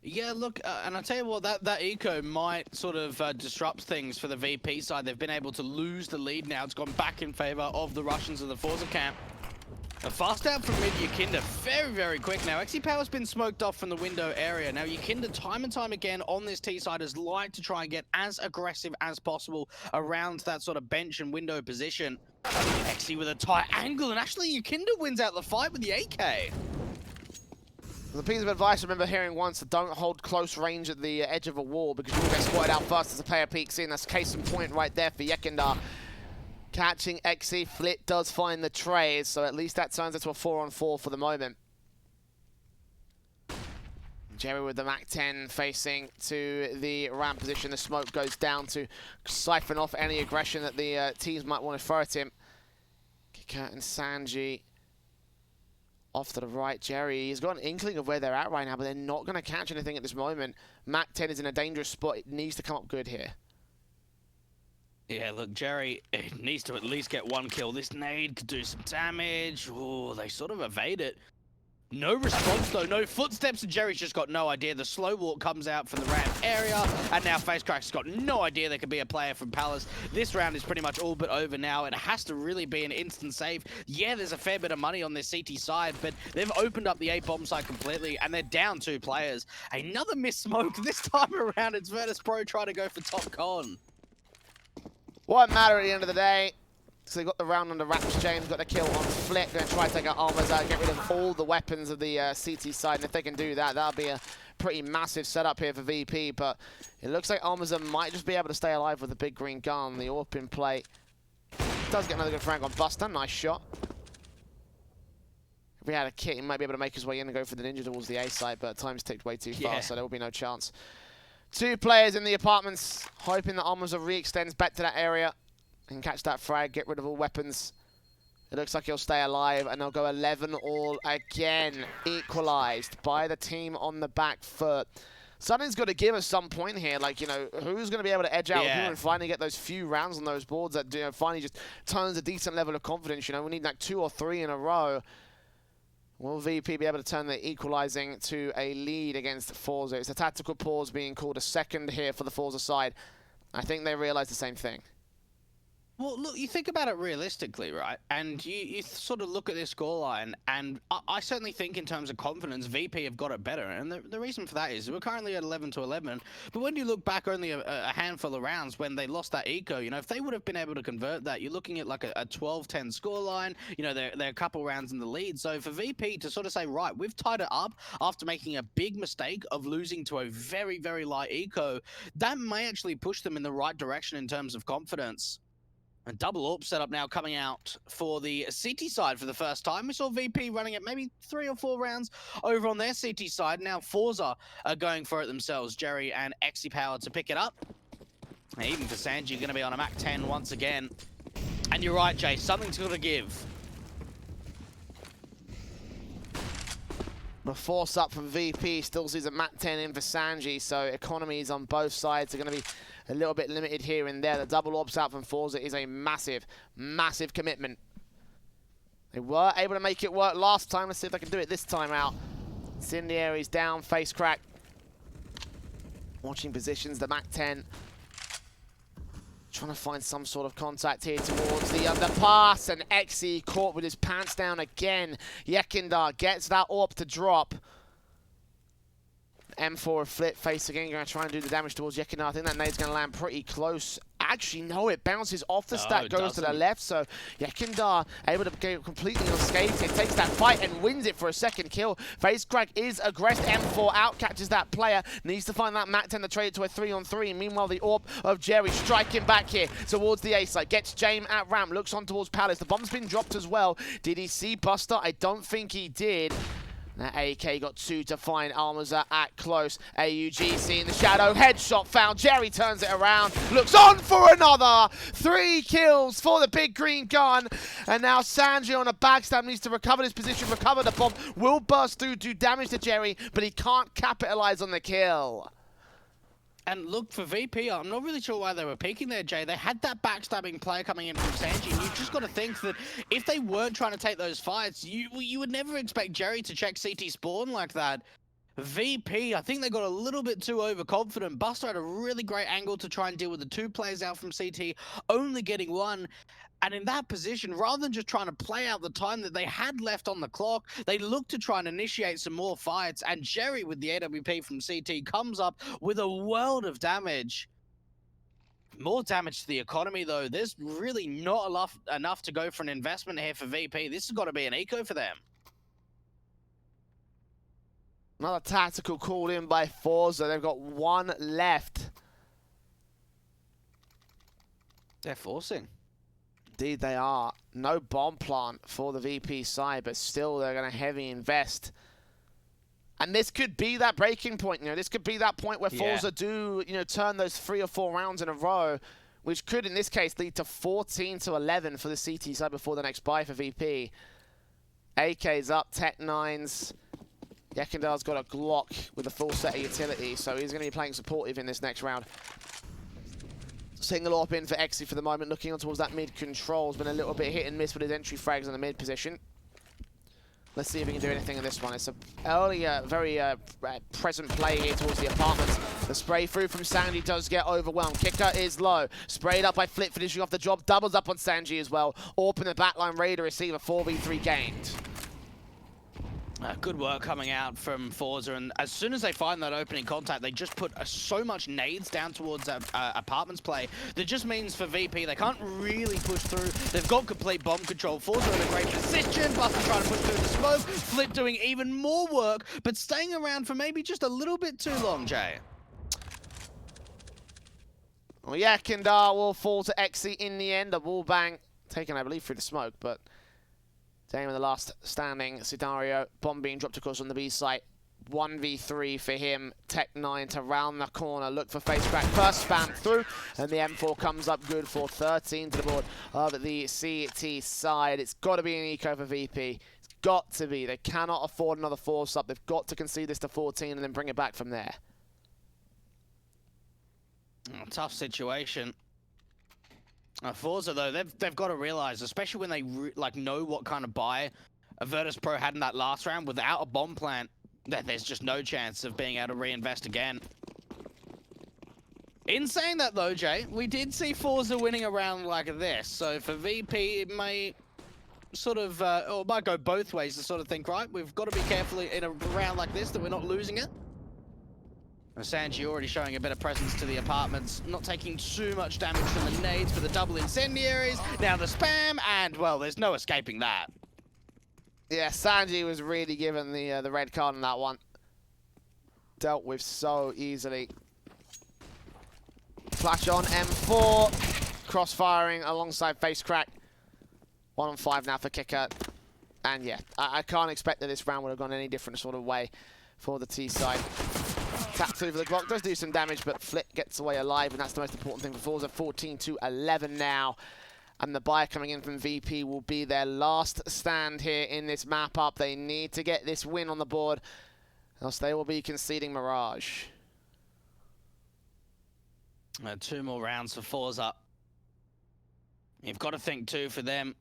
Yeah, look, and I'll tell you what, that eco might sort of disrupt things for the VP side. They've been able to lose the lead now. It's gone back in favor of the Russians of the forZe camp. A fast out from mid Yakinda, very, very quick now. XE Power's been smoked off from the window area. Now, Yakinda, time and time again on this T side, has liked to try and get as aggressive as possible around that sort of bench and window position. XE with a tight angle, and actually Yakinda wins out the fight with the AK. The piece of advice I remember hearing once: don't hold close range at the edge of a wall because you will get spotted out first as the player peeks in. That's case in point right there for Yekindar. Catching Exy, Flit does find the trays, so at least that turns into a 4-on-4 for the moment. Jerry with the MAC-10 facing to the ramp position. The smoke goes down to siphon off any aggression that the teams might want to throw at him. Kika and Sanji off to the right. Jerry, he's got an inkling of where they're at right now, but they're not going to catch anything at this moment. MAC-10 is in a dangerous spot. It needs to come up good here. Yeah, look, Jerry needs to at least get 1 kill. This nade could do some damage. Oh, they sort of evade it. No response, though. No footsteps, and Jerry's just got no idea. The slow walk comes out from the ramp area, and now FaceCrack's got no idea there could be a player from Palace. This round is pretty much all but over now. It has to really be an instant save. Yeah, there's a fair bit of money on this CT side, but they've opened up the A bomb side completely, and they're down 2 players. Another missed smoke. This time around, it's Virtus.pro trying to go for top con. Won't matter at the end of the day. So they got the round under wraps. James got the kill on Flit. Going to try to take out Armors out, get rid of all the weapons of the CT side. And if they can do that, that'll be a pretty massive setup here for VP. But it looks like Armors might just be able to stay alive with the big green gun. The AWP in play. Does get another good frag on Buster. Nice shot. If we had a kit, he might be able to make his way in and go for the ninja towards the A side. But time's ticked way too fast, so there will be no chance. 2 players in the apartments, hoping that Armors re-extends back to that area. And catch that frag, get rid of all weapons. It looks like he'll stay alive, and they'll go 11 all again. Equalized by the team on the back foot. Something's got to give us some point here. Like, you know, who's going to be able to edge out who and finally get those few rounds on those boards that, you know, finally just turns a decent level of confidence. You know, we need like 2 or 3 in a row. Will VP be able to turn the equalizing to a lead against forZe? It's a tactical pause being called a second here for the forZe side. I think they realize the same thing. Well, look, you think about it realistically, right? And you sort of look at this scoreline, and I certainly think in terms of confidence, VP have got it better. And the reason for that is we're currently at 11-11. But when you look back only a handful of rounds when they lost that eco, you know, if they would have been able to convert that, you're looking at like a 12-10 scoreline. You know, they're a couple rounds in the lead. So for VP to sort of say, right, we've tied it up after making a big mistake of losing to a very, very light eco, that may actually push them in the right direction in terms of confidence. A double AWP setup now coming out for the CT side for the first time. We saw VP running it maybe 3 or 4 rounds over on their CT side. Now forZe are going for it themselves. Jerry and XE Power to pick it up. And even for Sanji, going to be on a MAC-10 once again. And you're right, Jay, something's got to give. The force up from VP still sees a MAC-10 in for Sanji, so economies on both sides are going to be a little bit limited here and there. The double AWPs out from forZe is a massive, massive commitment. They were able to make it work last time. Let's see if they can do it this time out. Incendiary's down, FaceCrack. Watching positions, the MAC-10 Trying to find some sort of contact here towards the underpass, and Xe caught with his pants down again. Yekindar gets that AWP to drop. M4 flip face again, going to try and do the damage towards Yekindar. I think that nade's going to land pretty close. Actually, no, it bounces off the stack, goes to the left, so Yekindar able to go completely unscathed. It takes that fight and wins it for a second kill. FaceCrack is aggressed. M4 out, catches that player, needs to find that Mac 10 to trade it to a 3-on-3. Meanwhile, the AWP of Jerry striking back here towards the A side. Gets James at ramp, looks on towards Palace. The bomb's been dropped as well. Did he see Buster? I don't think he did. That AK got 2 to find Almaza at close. AUG seeing the shadow. Headshot found. Jerry turns it around. Looks on for another. 3 kills for the big green gun. And now Sanji on a backstab needs to recover this position, recover the bomb. Will burst through, do damage to Jerry, but he can't capitalize on the kill. And look, for VP, I'm not really sure why they were peeking there, Jay. They had that backstabbing player coming in from Sanji, and you've just got to think that if they weren't trying to take those fights, you would never expect Jerry to check CT spawn like that. VP, I think they got a little bit too overconfident. Buster had a really great angle to try and deal with the 2 players out from CT, only getting 1. And in that position, rather than just trying to play out the time that they had left on the clock, they looked to try and initiate some more fights. And Jerry, with the AWP from CT, comes up with a world of damage. More damage to the economy, though. There's really not enough to go for an investment here for VP. This has got to be an eco for them. Another tactical call in by forZe. They've got 1 left. They're forcing. Indeed they are. No bomb plant for the VP side, but still they're going to heavy invest. And this could be that breaking point, this could be that point where forZe do, turn those 3 or 4 rounds in a row, which could, in this case, lead to 14 to 11 for the CT side before the next buy for VP. AK's up, Tech 9s. Yekindar's got a Glock with a full set of utility, so he's going to be playing supportive in this next round. Single AWP in for Xe for the moment, looking on towards that mid control. Has been a little bit hit and miss with his entry frags in the mid position. Let's see if he can do anything in this one. It's a early, very present play here towards the apartments. The spray through from Sanji does get overwhelmed. Kicker is low. Sprayed up by Flip, finishing off the job. Doubles up on Sanji as well. AWP in the backline, ready to receive a 4v3 gained. Good work coming out from forZe, and as soon as they find that opening contact, they just put so much nades down towards apartments play. That just means for VP, they can't really push through. They've got complete bomb control. forZe are in a great position. Buster trying to push through the smoke. Flip doing even more work, but staying around for maybe just a little bit too long, Jay. Well, Yekindar will fall to Xe in the end. A wall bang taken, I believe, through the smoke, but Dame in the last standing scenario. Bomb being dropped, of course, on the B site. 1v3 for him. Tech 9 to round the corner. Look for FaceCrack. First spam through. And the M4 comes up good for 13 to the board of the CT side. It's got to be an eco for VP. It's got to be. They cannot afford another force up. They've got to concede this to 14 and then bring it back from there. Tough situation. forZe, though, they've got to realize, especially when they know what kind of buy a Virtus.pro had in that last round, without a bomb plant, that there's just no chance of being able to reinvest again. In saying that, though, Jay, we did see forZe winning a round like this, so for VP, it may sort of, or it might go both ways to sort of think, right, we've got to be careful in a round like this that we're not losing it. Sanji already showing a bit of presence to the apartments, not taking too much damage from the nades for the double incendiaries. Now the spam, and, well, there's no escaping that. Yeah, Sanji was really given the red card on that one. Dealt with so easily. Flash on, M4. Cross-firing alongside FaceCrack. 1 on 5 now for Kicker. And yeah, I can't expect that this round would have gone any different sort of way for the T side. Tap through for the Glock, does do some damage, but Flip gets away alive, and that's the most important thing for forZe. 14 to 11 now. And the buy coming in from VP will be their last stand here in this map up. They need to get this win on the board, else they will be conceding Mirage. 2 more rounds for forZe. You've got to think, too, for them,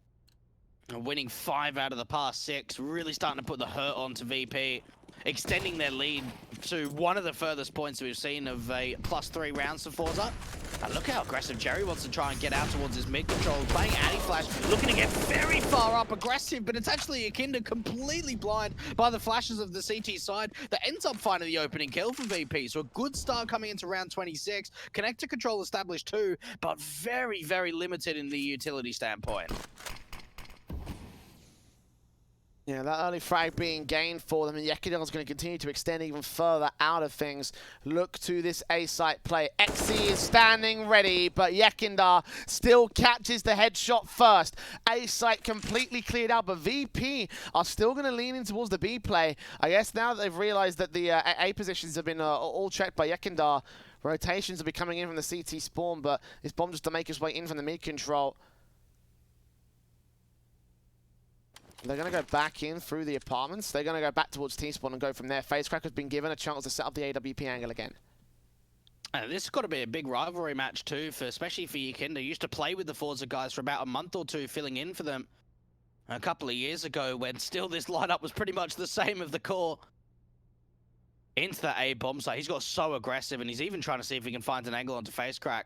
winning 5 out of the past 6, really starting to put the hurt onto VP, extending their lead to one of the furthest points we've seen of a +3 rounds for forZe. And look how aggressive Jerry wants to try and get out towards his mid-control. Playing anti-flash, looking to get very far up, aggressive, but it's actually Akinda completely blind by the flashes of the CT side that ends up finding the opening kill for VP. So a good start coming into round 26. Connector control established too, but very, very limited in the utility standpoint. Yeah, that early frag being gained for them, and Yekindar's going to continue to extend even further out of things. Look to this A-site play. XE is standing ready, but Yekindar still catches the headshot first. A-site completely cleared out, but VP are still going to lean in towards the B play. I guess now that they've realized that the A positions have been all checked by Yekindar, rotations will be coming in from the CT spawn, but this bomb just to make his way in from the mid control. They're going to go back in through the apartments. They're going to go back towards T-spawn and go from there. FaceCracker's been given a chance to set up the AWP angle again. This has got to be a big rivalry match too, especially for Yakinda. Used to play with the forZe guys for about a month or two, filling in for them a couple of years ago when still this lineup was pretty much the same of the core. Into the A bomb site. He's got so aggressive, and he's even trying to see if he can find an angle onto FaceCrack.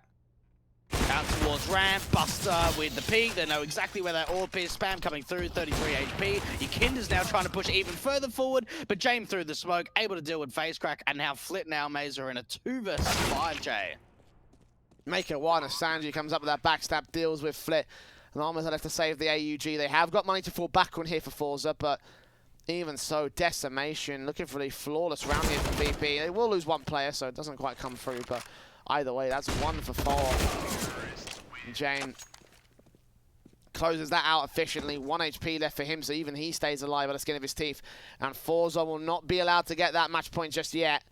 Out towards ramp, Buster with the peek. They know exactly where that AWP is. Spam coming through, 33 HP. Yakinda's now trying to push even further forward, but James through the smoke, able to deal with FaceCrack, and now Flit and Almaze are in a 2 versus 5, Jay. Make it one as Sanji comes up with that backstab, deals with Flit. And Almaze have to save the AUG. They have got money to fall back on here for forZe, but even so, Decimation looking for the flawless round here from VP. They will lose one player, so it doesn't quite come through, but either way, that's 1 for 4. Jane closes that out efficiently. 1 HP left for him, so even he stays alive by the skin of his teeth. And forZe will not be allowed to get that match point just yet.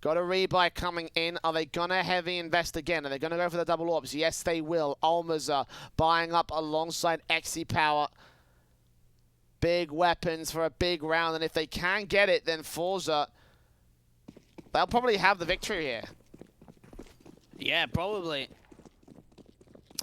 Got a rebuy coming in. Are they going to heavy invest again? Are they going to go for the double orbs? Yes, they will. Almaza buying up alongside XE Power. Big weapons for a big round, and if they can get it, then forZe, they'll probably have the victory here. Yeah, probably.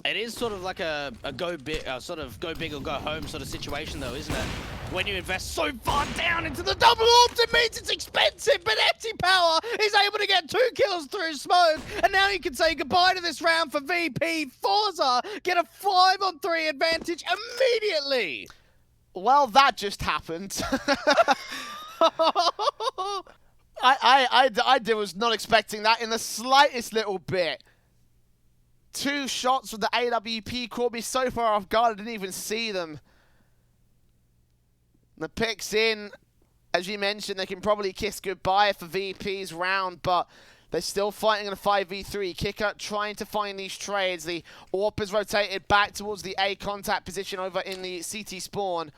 It is sort of like a go big, sort of go big or go home sort of situation, though, isn't it? When you invest so far down into the double orbs, it means it's expensive, but XE Power is able to get 2 kills through smoke, and now you can say goodbye to this round for VP. forZe get a 5-on-3 advantage immediately. Well, that just happened. I was not expecting that in the slightest little bit. 2 shots with the AWP caught me so far off guard I didn't even see them. The pick's in. As you mentioned, they can probably kiss goodbye for VP's round, but they're still fighting in a 5v3. Kicker trying to find these trades. The AWP is rotated back towards the A contact position over in the CT spawn.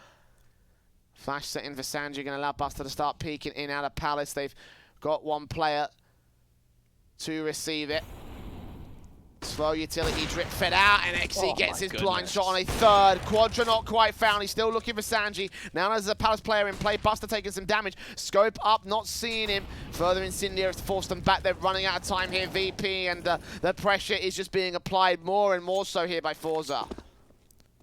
Flash set in for Sanji, going to allow Buster to start peeking in out of Palace. They've got 1 player to receive it. Slow utility drip fed out, and XE gets his blind shot on a 3rd. Quadra not quite found. He's still looking for Sanji. Now there's a Palace player in play. Buster taking some damage. Scope up, not seeing him. Further Incendiary to force them back. They're running out of time here, VP, and the pressure is just being applied more and more so here by forZe.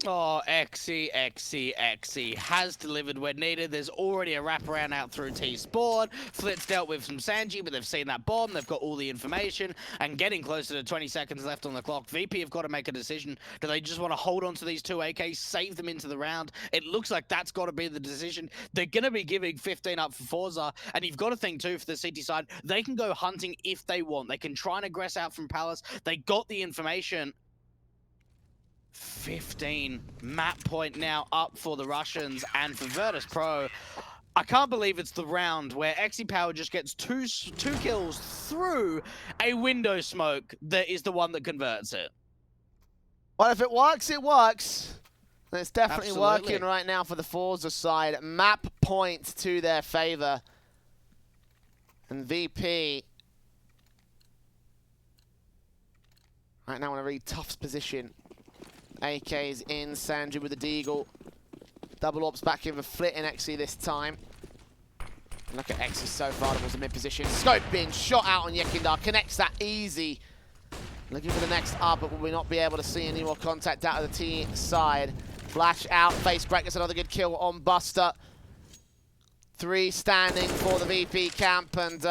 Oh, XE has delivered when needed. There's already a wraparound out through T-Spawn. Flit's dealt with some Sanji, but they've seen that bomb. They've got all the information. And getting closer to 20 seconds left on the clock, VP have got to make a decision. Do they just want to hold on to these 2 AKs, save them into the round? It looks like that's got to be the decision. They're going to be giving 15 up for forZe. And you've got to think, too, for the CT side, they can go hunting if they want. They can try and aggress out from Palace. They got the information. 15 map point now up for the Russians, and for Virtus.pro, I can't believe it's the round where XE Power just gets two kills through a window smoke that is the one that converts it. Well, if it works, it works. And it's definitely Absolutely working right now for the forZe side. Map point to their favor. And VP right now in a really tough position. AK's in, Sanji with the Deagle. Double ops back in for Flit and XE this time. And look at XE so far towards the mid position. Scope being shot out on Yekindar, connects that easy. Looking for the next up, but will we not be able to see any more contact out of the T side? Flash out, FaceCrack gets another good kill on Buster. 3 standing for the VP camp, and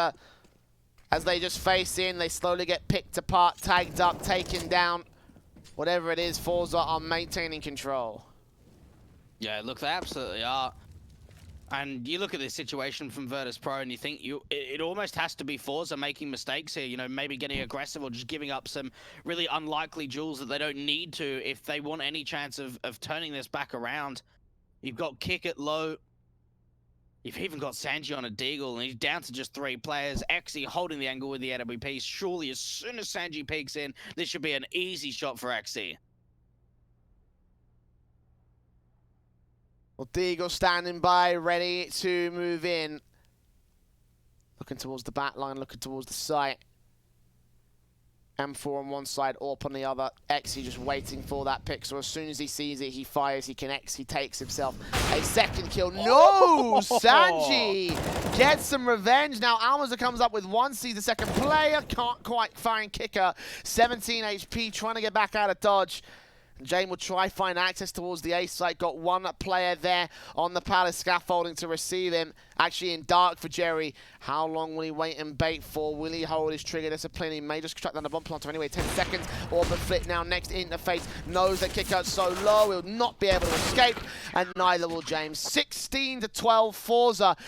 as they just face in. They slowly get picked apart, tagged up, taken down. Whatever it is, forZe are maintaining control. Yeah, look, they absolutely are. And you look at this situation from Virtus.pro and you think it almost has to be forZe making mistakes here, you know, maybe getting aggressive or just giving up some really unlikely duels that they don't need to if they want any chance of turning this back around. You've got Kick at low. You've even got Sanji on a deagle, and he's down to just 3 players. Xe holding the angle with the AWP. Surely, as soon as Sanji peeks in, this should be an easy shot for Xe. Well, Deagle standing by, ready to move in. Looking towards the back line, looking towards the site. M4 on one side, AWP on the other. Xe just waiting for that pick. So as soon as he sees it, he fires, he connects, he takes himself a second kill. No! Sanji gets some revenge. Now Almaza comes up with 1, sees the second player. Can't quite find Kicker. 17 HP, trying to get back out of dodge. Jane will try find access towards the A site. Got 1 player there on the palace scaffolding to receive him. Actually in dark for Jerry. How long will he wait and bait for? Will he hold his trigger discipline? He may just track down the bomb planter anyway. 10 seconds. Orbit flip now next interface. Knows that Kicker's so low. He'll not be able to escape. And neither will James. 16-12 forZe